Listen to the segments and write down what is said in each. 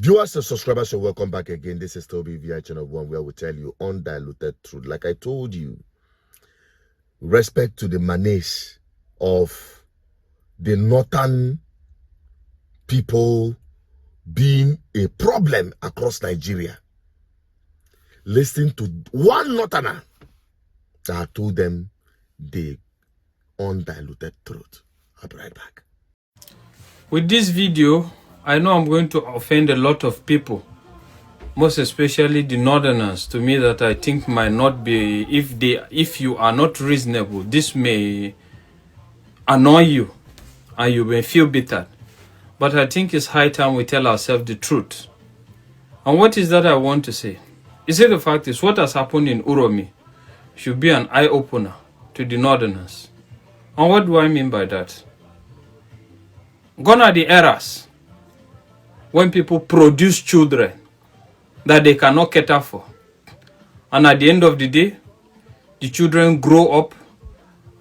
Viewers and subscribers, so welcome back again. This is Toby VI Channel 1, where we tell you undiluted truth. Like I told you, respect to the menace of the northern people being a problem across Nigeria. Listen to one northerner that told them the undiluted truth. I'll be right back. With this video, I know I'm going to offend a lot of people, most especially the northerners, to me, that I think might not be, if you are not reasonable, this may annoy you and you may feel bitter. But I think it's high time we tell ourselves the truth. And what is that I want to say? You see, the fact is, what has happened in Uromi should be an eye-opener to the northerners. And what do I mean by that? Gone are the eras when people produce children that they cannot cater for. And at the end of the day, the children grow up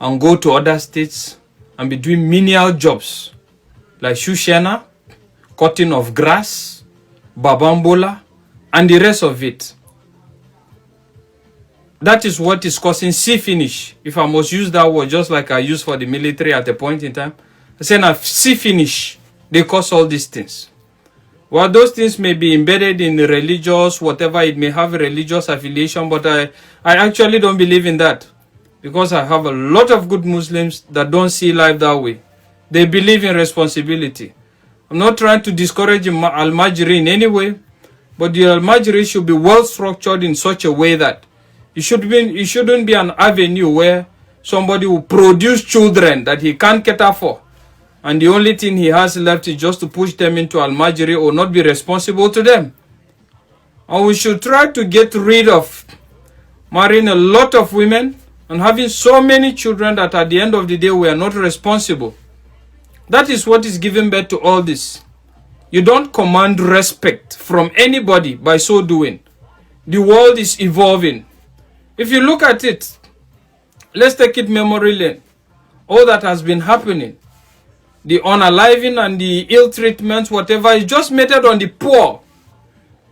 and go to other states and be doing menial jobs like shoeshana, cutting of grass, babambola, and the rest of it. That is what is causing sea finish. If I must use that word just like I used for the military at a point in time, I say now sea finish, they cause all these things. Well, those things may be embedded in religious, whatever, it may have a religious affiliation, but I actually don't believe in that, because I have a lot of good Muslims that don't see life that way. They believe in responsibility. I'm not trying to discourage Al-Majri in any way, but the Al-Majri should be well structured in such a way that it shouldn't be an avenue where somebody will produce children that he can't cater for, and the only thing he has left is just to push them into Al-Majri or not be responsible to them. And we should try to get rid of marrying a lot of women and having so many children that at the end of the day we are not responsible. That is what is giving birth to all this. You don't command respect from anybody by so doing. The world is evolving. If you look at it, let's take it memory lane. All that has been happening, the unaliving and the ill treatments, whatever, is just meted on the poor.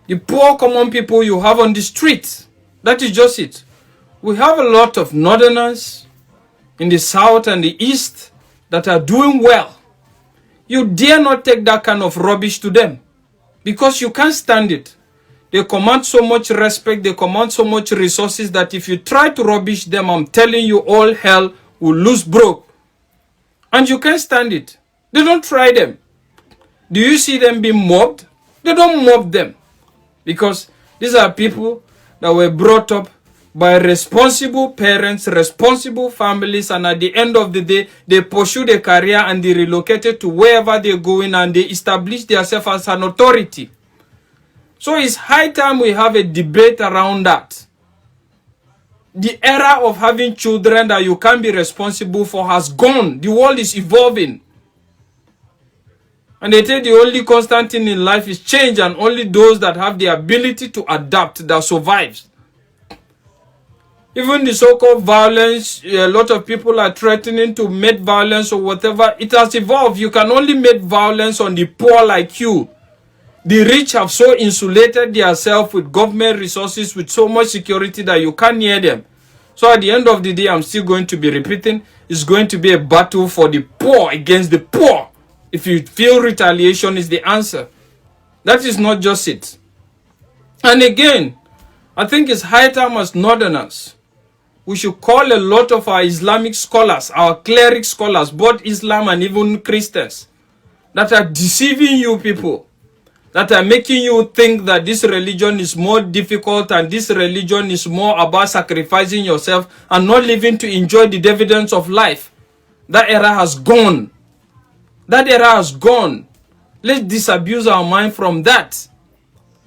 The poor common people you have on the streets. That is just it. We have a lot of northerners in the south and the east that are doing well. You dare not take that kind of rubbish to them, because you can't stand it. They command so much respect, they command so much resources that if you try to rubbish them, I'm telling you, all hell will lose broke. And you can't stand it. They don't try them. Do you see them being mobbed? They don't mob them. Because these are people that were brought up by responsible parents, responsible families, and at the end of the day, they pursue their career and they relocated to wherever they're going and they establish themselves as an authority. So it's high time we have a debate around that. The era of having children that you can't be responsible for has gone. The world is evolving. And they say the only constant thing in life is change, and only those that have the ability to adapt that survives. Even the so-called violence, a lot of people are threatening to make violence or whatever. It has evolved. You can only make violence on the poor like you. The rich have so insulated themselves with government resources, with so much security that you can't near them. So at the end of the day, I'm still going to be repeating, it's going to be a battle for the poor against the poor. If you feel retaliation is the answer, that is not just it. And again, I think it's high time as northerners, we should call a lot of our Islamic scholars, our cleric scholars, both Islam and even Christians, that are deceiving you people, that are making you think that this religion is more difficult and this religion is more about sacrificing yourself and not living to enjoy the dividends of life. That era has gone. That era has gone. Let's disabuse our mind from that.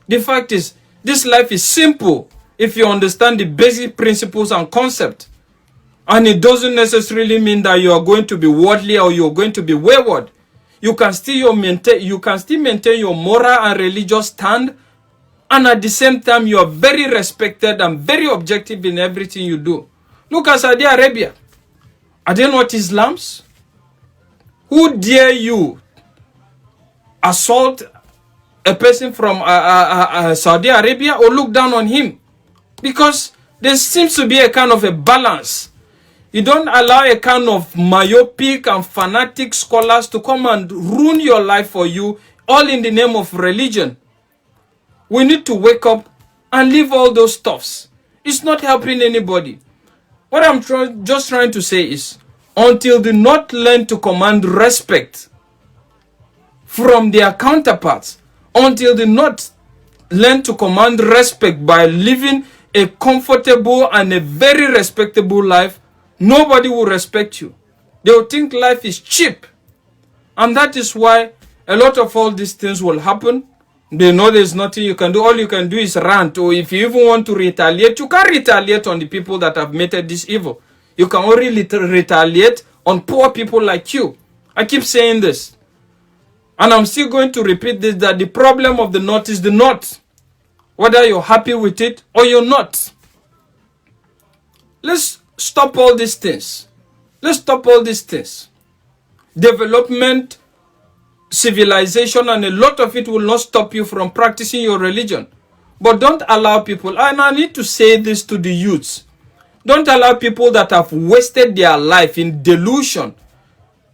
The fact is, this life is simple if you understand the basic principles and concept. And it doesn't necessarily mean that you are going to be worldly or you are going to be wayward. You can still maintain your moral and religious stand, and at the same time you are very respected and very objective in everything you do. Look at Saudi Arabia. Are they not Islams? Who dare you assault a person from Saudi Arabia or look down on him, because there seems to be a kind of a balance. You don't allow a kind of myopic and fanatic scholars to come and ruin your life for you, all in the name of religion. We need to wake up and leave all those stuffs. It's not helping anybody. What I'm just trying to say is, until they not learn to command respect from their counterparts, until they not learn to command respect by living a comfortable and a very respectable life, nobody will respect you. They will think life is cheap. And that is why a lot of all these things will happen. They know there's nothing you can do. All you can do is rant. Or if you even want to retaliate, you can't retaliate on the people that have committed this evil. You can only retaliate on poor people like you. I keep saying this. And I'm still going to repeat this, that the problem of the North is the North. Whether you're happy with it or you're not. Let's stop all these things. Let's stop all these things. Development, civilization, and a lot of it will not stop you from practicing your religion. But don't allow people, and I need to say this to the youths, don't allow people that have wasted their life in delusion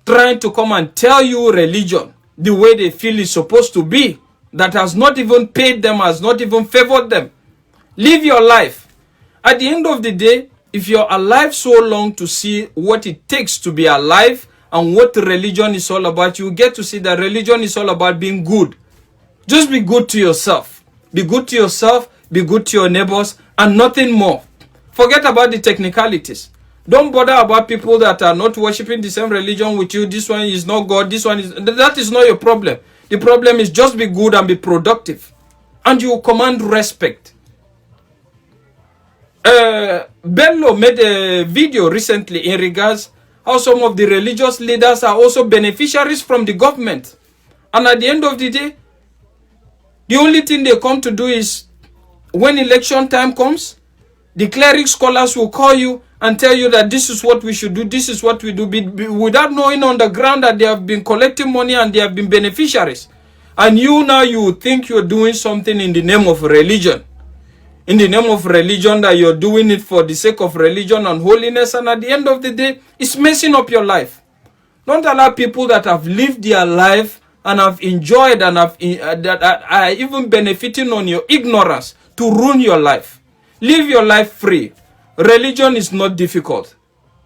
trying to come and tell you religion the way they feel is supposed to be, that has not even paid them, has not even favored them. Live your life. At the end of the day, if you're alive so long to see what it takes to be alive and what religion is all about, you get to see that religion is all about being good. Just be good to yourself. Be good to yourself, be good to your neighbors, and nothing more. Forget about the technicalities. Don't bother about people that are not worshiping the same religion with you. This one is not God, this one is... That is not your problem. The problem is just be good and be productive. And you command respect. Bello made a video recently in regards how some of the religious leaders are also beneficiaries from the government. And at the end of the day, the only thing they come to do is, when election time comes, the cleric scholars will call you and tell you that this is what we should do, this is what we do, without knowing on the ground that they have been collecting money and they have been beneficiaries. And you now, you think you're doing something in the name of religion. In the name of religion, that you're doing it for the sake of religion and holiness, and at the end of the day, it's messing up your life. Don't allow people that have lived their life and have enjoyed and have that are even benefiting on your ignorance to ruin your life. Live your life free. Religion is not difficult.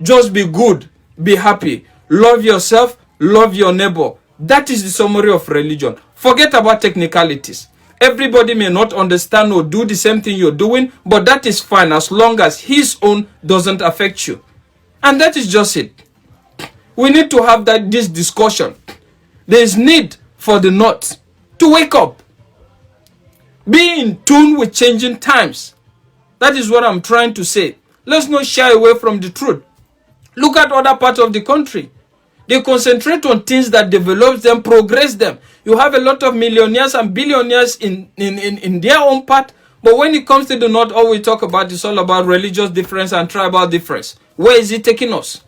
Just be good, be happy, love yourself, love your neighbor. That is the summary of religion. Forget about technicalities. Everybody may not understand or do the same thing you're doing, but that is fine as long as his own doesn't affect you. And that is just it. We need to have this discussion. There is need for the North to wake up. Be in tune with changing times. That is what I'm trying to say. Let's not shy away from the truth. Look at other parts of the country. They concentrate on things that develop them, progress them. You have a lot of millionaires and billionaires in their own part. But when it comes to the North, all we talk about is all about religious difference and tribal difference. Where is it taking us?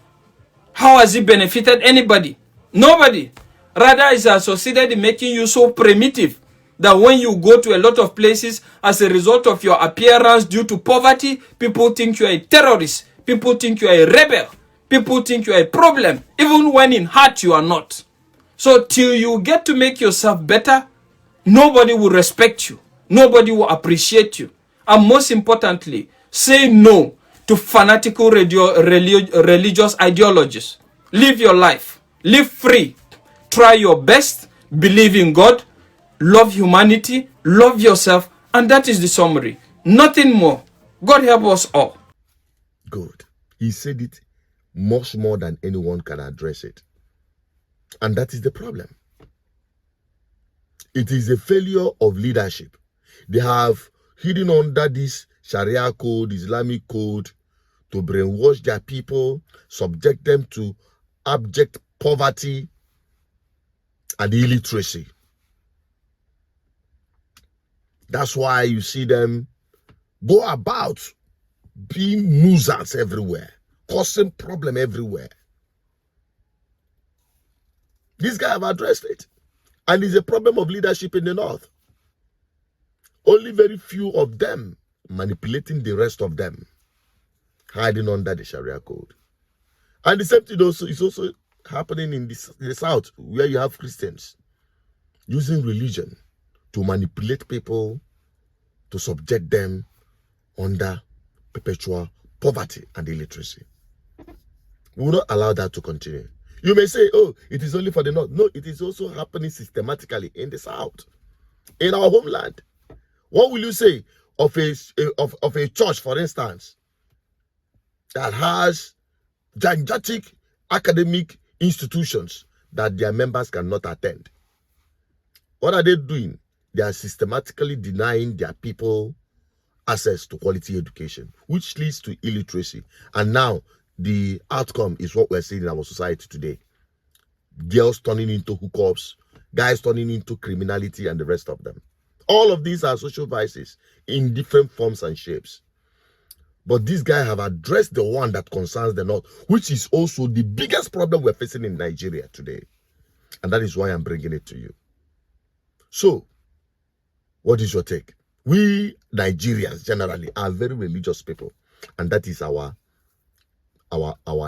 How has it benefited anybody? Nobody. Rather, it's associated in making you so primitive that when you go to a lot of places as a result of your appearance due to poverty, people think you are a terrorist. People think you are a rebel. People think you are a problem, even when in heart you are not. So till you get to make yourself better, nobody will respect you. Nobody will appreciate you. And most importantly, say no to fanatical religious ideologies. Live your life. Live free. Try your best. Believe in God. Love humanity. Love yourself. And that is the summary. Nothing more. God help us all. Good. He said it much more than anyone can address it. And that is the problem. It is a failure of leadership. They have hidden under this Sharia code, Islamic code, to brainwash their people, subject them to abject poverty and illiteracy. That's why you see them go about being nuisance everywhere, causing problem everywhere. This guy have addressed it. And it's a problem of leadership in the North. Only very few of them manipulating the rest of them, hiding under the Sharia code. And the same thing also is also happening in the South, where you have Christians using religion to manipulate people, to subject them under perpetual poverty and illiteracy. We will not allow that to continue. You may say, oh, it is only for the North. No, it is also happening systematically in the South, in our homeland. What will you say of a church, for instance, that has gigantic academic institutions that their members cannot attend? What are they doing? They are systematically denying their people access to quality education, which leads to illiteracy. And now the outcome is what we're seeing in our society today. Girls turning into hookups, guys turning into criminality, and the rest of them. All of these are social vices in different forms and shapes. But these guys have addressed the one that concerns the North, which is also the biggest problem we're facing in Nigeria today. And that is why I'm bringing it to you. So, what is your take? We Nigerians generally are very religious people, and that is our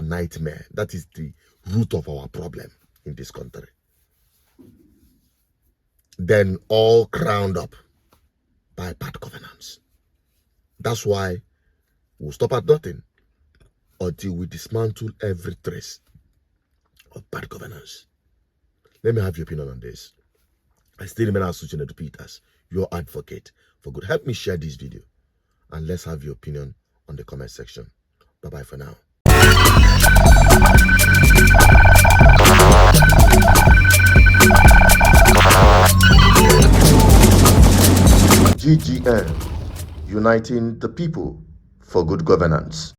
nightmare. That is the root of our problem in this country. Then all crowned up by bad governance. That's why we'll stop at nothing until we dismantle every trace of bad governance. Let me have your opinion on this. I still remain Asuchinadu Peters, your advocate for good. Help me share this video, and let's have your opinion on the comment section. Bye-bye for now. GGN, uniting the people for good governance.